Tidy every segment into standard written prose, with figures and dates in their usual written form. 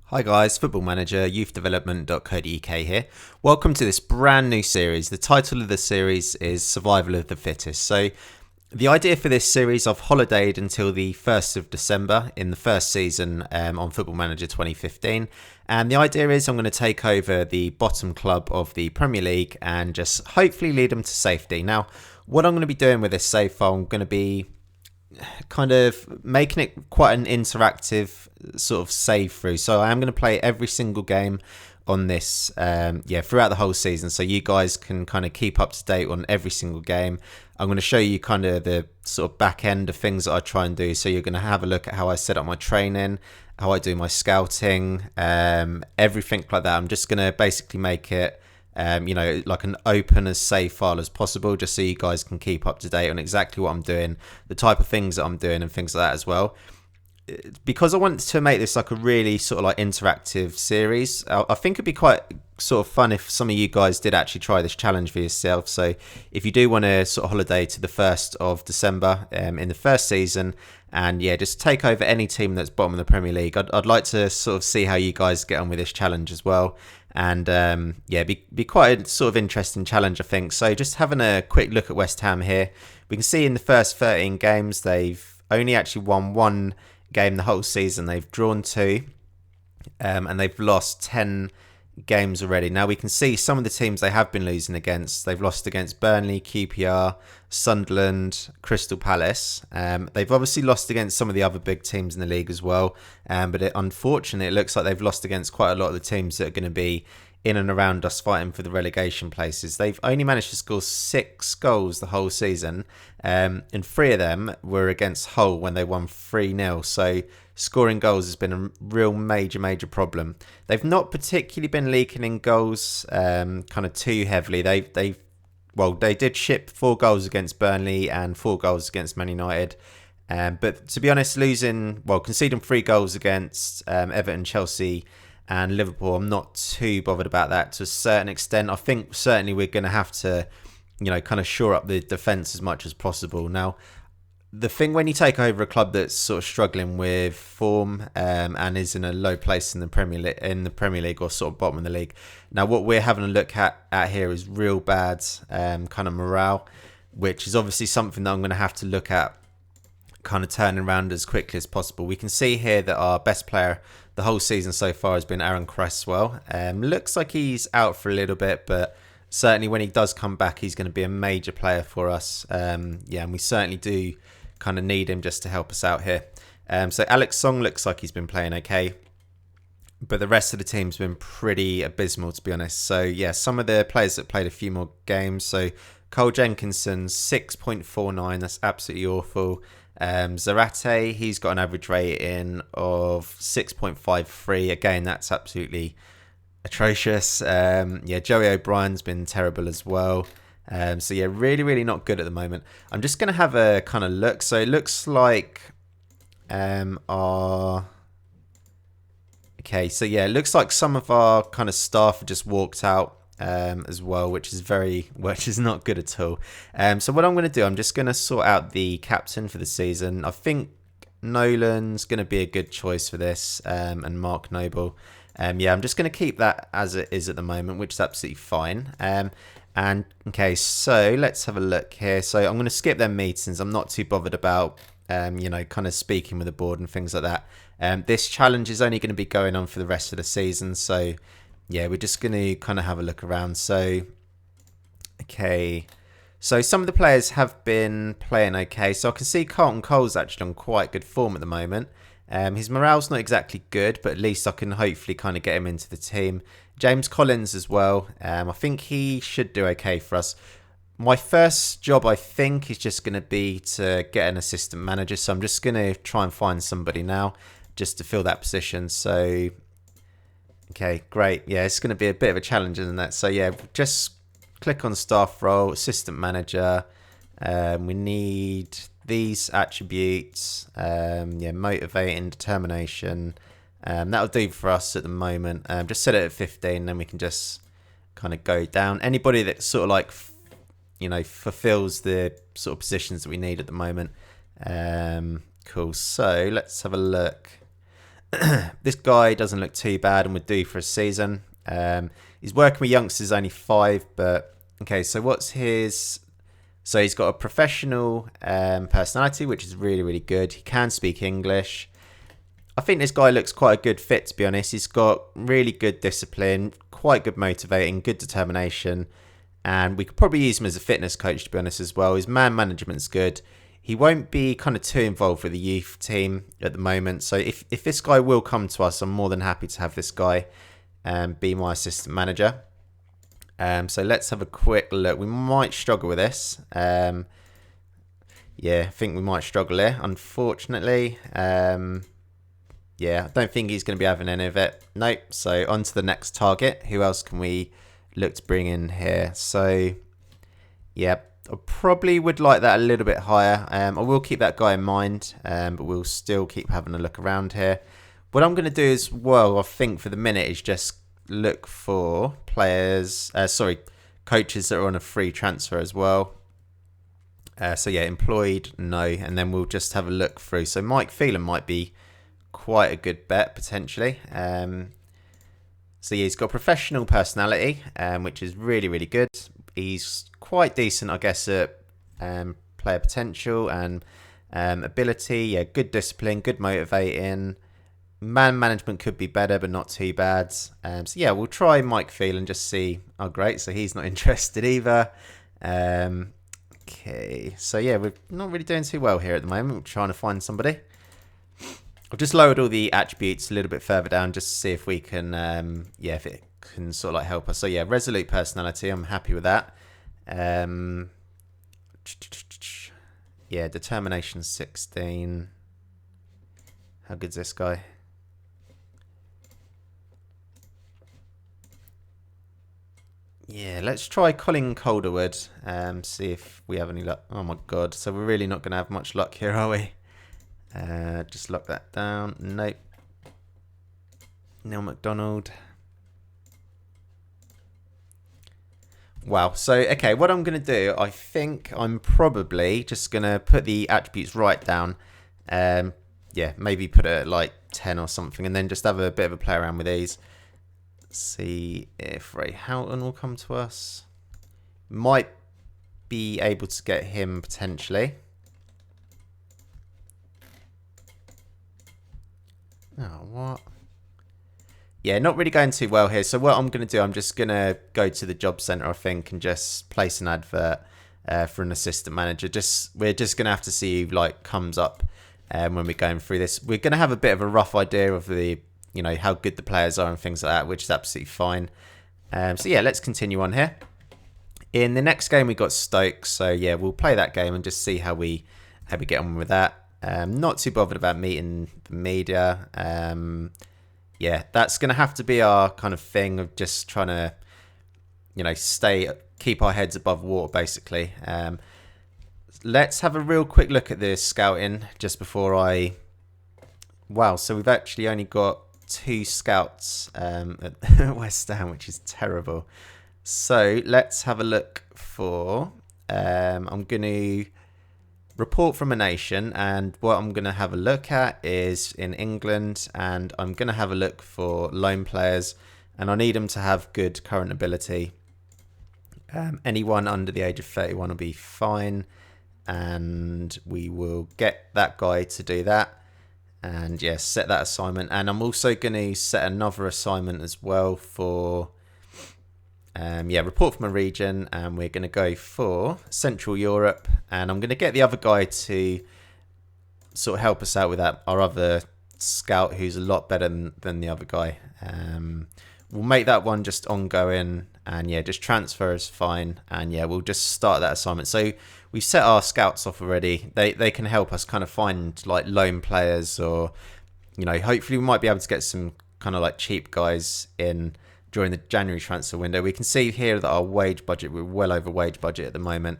Hi guys, Football-ManagerYouthDevelopment.co.uk here. Welcome to this brand new series. The title of the series is Survival of the Fittest. So the idea for this series, I've holidayed until the 1st of December in the first season on Football Manager 2015. And the idea is I'm going to take over the bottom club of the Premier League and just hopefully lead them to safety. Now, what I'm going to be doing with this save file, I'm going to be kind of making it quite an interactive sort of save through. So I am going to play every single game on this throughout the whole season, so you guys can kind of keep up to date on every single game. I'm going to show you kind of the sort of back end of things that I try and do, so you're going to have a look at how I set up my training, how I do my scouting, everything like that. I'm just going to basically make it like an open as save file as possible, just so you guys can keep up to date on exactly what I'm doing, the type of things that I'm doing and things like that as well. Because I want to make this like a really sort of like interactive series, I think it'd be quite sort of fun if some of you guys did actually try this challenge for yourself. So if you do want to sort of holiday to the 1st of December in the first season, and just take over any team that's bottom of the Premier League, I'd like to sort of see how you guys get on with this challenge as well. And be quite a sort of interesting challenge, I think. So just having a quick look at West Ham here, we can see in the first 13 games they've only actually won one game the whole season. They've drawn 2 and they've lost 10 games already. Now we can see some of the teams they have been losing against. They've lost against Burnley, QPR, Sunderland, Crystal Palace. They've obviously lost against some of the other big teams in the league as well, but unfortunately it looks like they've lost against quite a lot of the teams that are going to be in and around us fighting for the relegation places. They've only managed to score 6 goals the whole season, and 3 of them were against Hull when they won 3-0. So scoring goals has been a real major problem. They've not particularly been leaking in goals kind of too heavily. They did ship 4 goals against Burnley and 4 goals against Man United. But to be honest, conceding 3 goals against Everton, Chelsea and Liverpool, I'm not too bothered about that to a certain extent. I think certainly we're going to have to, kind of shore up the defence as much as possible. Now, the thing when you take over a club that's sort of struggling with form and is in a low place in the Premier League or sort of bottom of the league. Now, what we're having a look at here is real bad kind of morale, which is obviously something that I'm going to have to look at kind of turning around as quickly as possible. We can see here that our best player the whole season so far has been Aaron Cresswell. Looks like he's out for a little bit, but certainly when he does come back, he's going to be a major player for us. And we certainly do kind of need him just to help us out here. So Alex Song looks like he's been playing okay, but the rest of the team's been pretty abysmal, to be honest. So some of the players that played a few more games. So Cole Jenkinson, 6.49, that's absolutely awful. Zarate, he's got an average rating of 6.53. Again, that's absolutely atrocious. Joey O'Brien's been terrible as well. Really not good at the moment. I'm just going to have a kind of look. So it looks like it looks like some of our kind of staff have just walked out as well, which is not good at all. So what I'm going to do, I'm just going to sort out the captain for the season. I think Nolan's going to be a good choice for this, and Mark Noble. I'm just going to keep that as it is at the moment, which is absolutely fine. So let's have a look here. So I'm going to skip them meetings. I'm not too bothered about kind of speaking with the board and things like that. This challenge is only going to be going on for the rest of the season, so we're just going to kind of have a look around. So some of the players have been playing okay. So I can see Carlton Cole's actually on quite good form at the moment. His morale's not exactly good, but at least I can hopefully kind of get him into the team. James Collins as well. I think he should do okay for us. My first job, I think, is just going to be to get an assistant manager. So I'm just going to try and find somebody now just to fill that position. So okay, great. It's going to be a bit of a challenge, isn't it? So just click on staff role, assistant manager. We need these attributes, motivating, determination. That'll do for us at the moment. Just set it at 15, then we can just kind of go down. Anybody that sort of like, fulfills the sort of positions that we need at the moment. Cool. So let's have a look. This guy doesn't look too bad and would do for a season. He's working with youngsters, only 5, but okay, so what's his... So he's got a professional personality, which is really, really good. He can speak English. I think this guy looks quite a good fit, to be honest. He's got really good discipline, quite good motivating, good determination, and we could probably use him as a fitness coach, to be honest, as well. His man management's good. He won't be kind of too involved with the youth team at the moment. So if this guy will come to us, I'm more than happy to have this guy be my assistant manager. So let's have a quick look. We might struggle with this. Yeah, I think we might struggle here, unfortunately. Yeah, I don't think he's going to be having any of it. Nope. So on to the next target. Who else can we look to bring in here? So, yeah, I probably would like that a little bit higher. I will keep that guy in mind, but we'll still keep having a look around here. What I'm going to do as well, I think for the minute, is just look for coaches that are on a free transfer as well. So yeah, employed, no, and then we'll just have a look through. So Mike Phelan might be quite a good bet potentially. So yeah, he's got professional personality, which is really, really good. He's quite decent, I guess, at player potential and ability. Yeah, good discipline, good motivating. Man management could be better, but not too bad. So yeah, we'll try Mike Phelan, just see. Oh, great. So he's not interested either. Okay. So yeah, we're not really doing too well here at the moment. We're trying to find somebody. I've just lowered all the attributes a little bit further down just to see if we can, yeah, if it can sort of like help us. So yeah, resolute personality. I'm happy with that. Yeah, determination 16. How good's this guy? Yeah, let's try Colin Calderwood. See if we have any luck. Oh my god, so we're really not going to have much luck here, are we? Just lock that down. Nope. Neil McDonald. Wow. So, okay, what I'm going to do, I think I'm probably just going to put the attributes right down. Yeah, maybe put it at like 10 or something, and then just have a bit of a play around with these. See if Ray Houghton will come to us. Might be able to get him potentially. Oh, what? Yeah, not really going too well here. So what I'm going to do, I'm just going to go to the job centre, I think, and just place an advert for an assistant manager. We're just going to have to see who like comes up when we're going through this. We're going to have a bit of a rough idea of the, you know, how good the players are and things like that, which is absolutely fine. So yeah, let's continue on here. In the next game, we got Stoke. So yeah, we'll play that game and just see how we get on with that. Not too bothered about meeting the media. Yeah, that's going to have to be our kind of thing of just trying to, you know, keep our heads above water, basically. Let's have a real quick look at the scouting just before Wow, so we've actually only got 2 scouts at West Ham, which is terrible. So let's have a look for... I'm going to report from a nation, and what I'm going to have a look at is in England, and I'm going to have a look for loan players, and I need them to have good current ability. Anyone under the age of 31 will be fine, and we will get that guy to do that, and yes, set that assignment. And I'm also going to set another assignment as well for yeah, report from a region, and we're going to go for Central Europe, and I'm going to get the other guy to sort of help us out with that, our other scout who's a lot better than the other guy. We'll make that one just ongoing, and yeah, just transfer is fine, and yeah, we'll just start that assignment. So we've set our scouts off already. They can help us kind of find like loan players, or, you know, hopefully we might be able to get some kind of like cheap guys in during the January transfer window. We can see here that our wage budget, we're well over wage budget at the moment.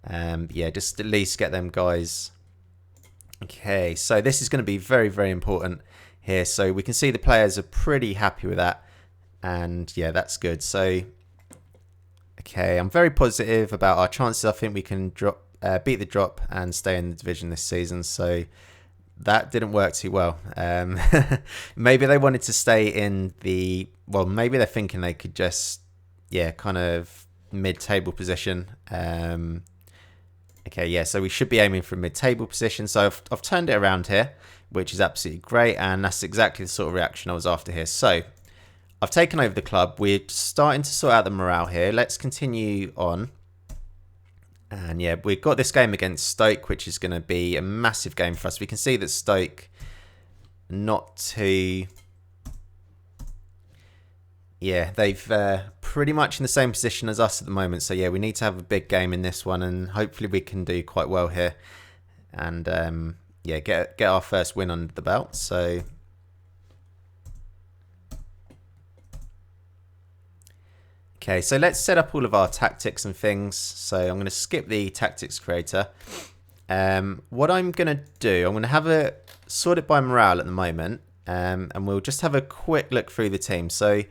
Yeah, just at least get them guys. Okay, so this is going to be very, very important here. So we can see the players are pretty happy with that. And yeah, that's good. So, okay, I'm very positive about our chances. I think we can beat the drop and stay in the division this season. So that didn't work too well. Maybe they wanted to stay in the... Well, maybe they're thinking they could just, yeah, kind of mid-table position. Okay, yeah, so we should be aiming for mid-table position. So I've turned it around here, which is absolutely great. And that's exactly the sort of reaction I was after here. So I've taken over the club. We're starting to sort out the morale here. Let's continue on. And yeah, we've got this game against Stoke, which is going to be a massive game for us. We can see that Stoke not too... Yeah, they've pretty much in the same position as us at the moment. So yeah, we need to have a big game in this one, and hopefully we can do quite well here. And yeah, get our first win under the belt. So okay, so let's set up all of our tactics and things. So I'm going to skip the tactics creator. What I'm going to do, I'm going to have a sort it by morale at the moment, and we'll just have a quick look through the team. So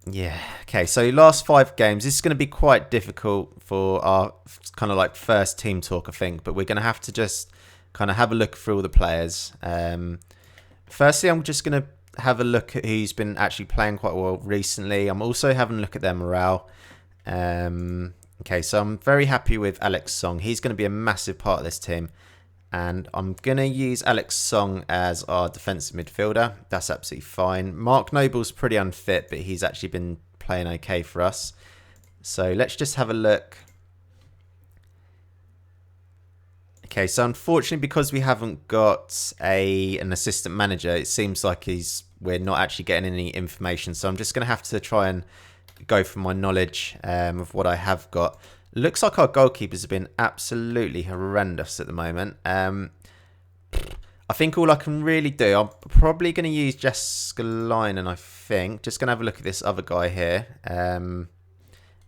yeah, okay, so last 5 games, this is going to be quite difficult for our kind of like first team talk, I think, but we're going to have to just kind of have a look through all the players. Firstly, I'm just going to have a look at who's been actually playing quite well recently. I'm also having a look at their morale. Okay, so I'm very happy with Alex Song. He's going to be a massive part of this team. And I'm going to use Alex Song as our defensive midfielder. That's absolutely fine. Mark Noble's pretty unfit, but he's actually been playing okay for us. So let's just have a look. Okay, so unfortunately, because we haven't got an assistant manager, it seems like we're not actually getting any information. So I'm just going to have to try and go from my knowledge of what I have got. Looks like our goalkeepers have been absolutely horrendous at the moment. I think all I can really do, I'm probably going to use Jessica Linen, I think. Just going to have a look at this other guy here.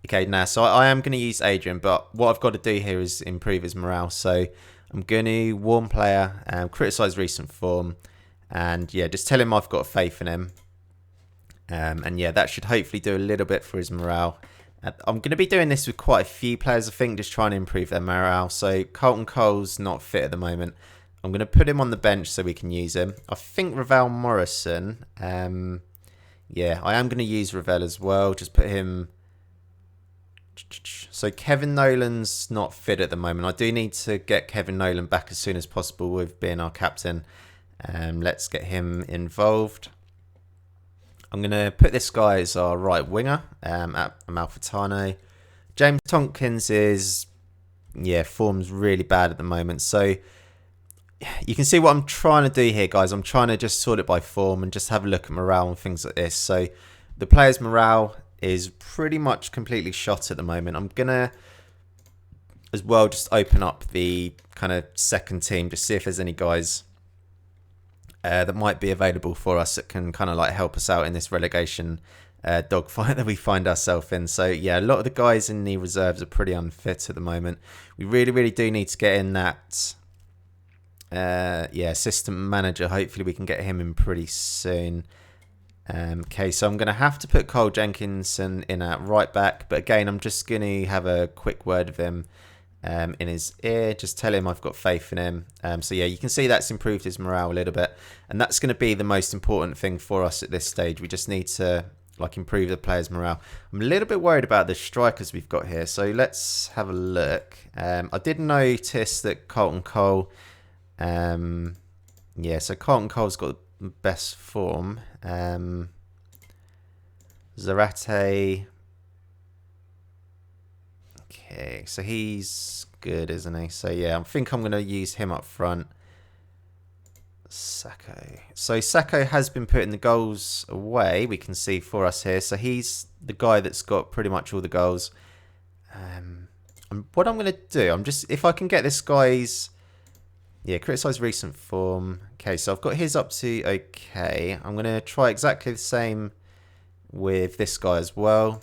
Okay, now, so I am going to use Adrian, but what I've got to do here is improve his morale. So I'm going to warn player, criticise recent form, and yeah, just tell him I've got faith in him. And yeah, that should hopefully do a little bit for his morale. I'm going to be doing this with quite a few players, I think, just trying to improve their morale. So Carlton Cole's not fit at the moment. I'm going to put him on the bench so we can use him. I think Ravel Morrison, yeah, I am going to use Ravel as well. Just put him... So Kevin Nolan's not fit at the moment. I do need to get Kevin Nolan back as soon as possible with being our captain. Let's get him involved. I'm going to put this guy as our right winger, Amalfitano. James Tompkins is, yeah, form's really bad at the moment. So you can see what I'm trying to do here, guys. I'm trying to just sort it by form and just have a look at morale and things like this. So the players' morale is pretty much completely shot at the moment. I'm going to, as well, just open up the kind of second team, just see if there's any guys that might be available for us that can kind of like help us out in this relegation dogfight that we find ourselves in. So yeah, a lot of the guys in the reserves are pretty unfit at the moment. We really, really do need to get in that yeah, assistant manager. Hopefully we can get him in pretty soon. Okay, so I'm going to have to put Cole Jenkinson in at right back, but again, I'm just going to have a quick word with him in his ear, just tell him I've got faith in him. So yeah, you can see that's improved his morale a little bit, and that's going to be the most important thing for us at this stage. We just need to like improve the players' morale. I'm a little bit worried about the strikers we've got here, so let's have a look. I did notice that Carlton Cole, yeah, so Carlton Cole's got the best form. Zarate. Okay, so he's good, isn't he? So yeah, I think I'm going to use him up front. Sacco. So Sacco has been putting the goals away, we can see for us here. So he's the guy that's got pretty much all the goals. What I'm going to do, if I can get this guy's, yeah, criticise recent form. Okay, so I've got his up to okay. I'm going to try exactly the same with this guy as well.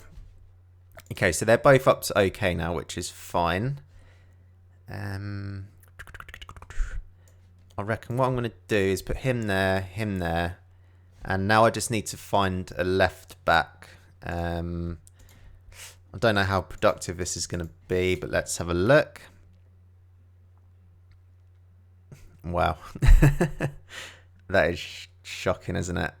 Okay, so they're both up to okay now, which is fine. I reckon what I'm going to do is put him there, and now I just need to find a left back. I don't know how productive this is going to be, but let's have a look. Wow. That is shocking, isn't it?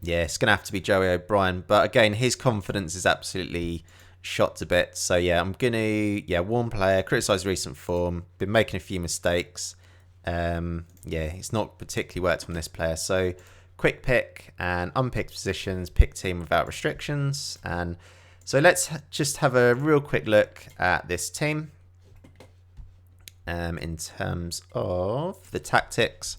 Yeah, it's going to have to be Joey O'Brien. But again, his confidence is absolutely shot to bits. So yeah, I'm going to, one player, criticise recent form, been making a few mistakes. It's not particularly worked on this player. So quick pick and unpicked positions, pick team without restrictions. And so let's just have a real quick look at this team in terms of the tactics.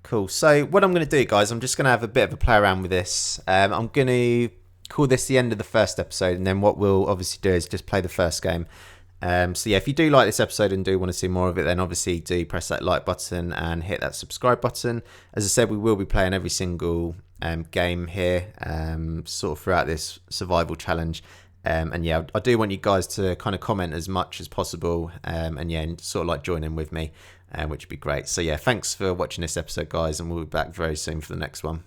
Cool. So what I'm going to do, guys, I'm just going to have a bit of a play around with this. I'm going to call this the end of the first episode, and then what we'll obviously do is just play the first game. If you do like this episode and do want to see more of it, then obviously do press that like button and hit that subscribe button. As I said, we will be playing every single game here, sort of throughout this survival challenge. I do want you guys to kind of comment as much as possible, and sort of like join in with me, which would be great. So yeah, thanks for watching this episode, guys, and we'll be back very soon for the next one.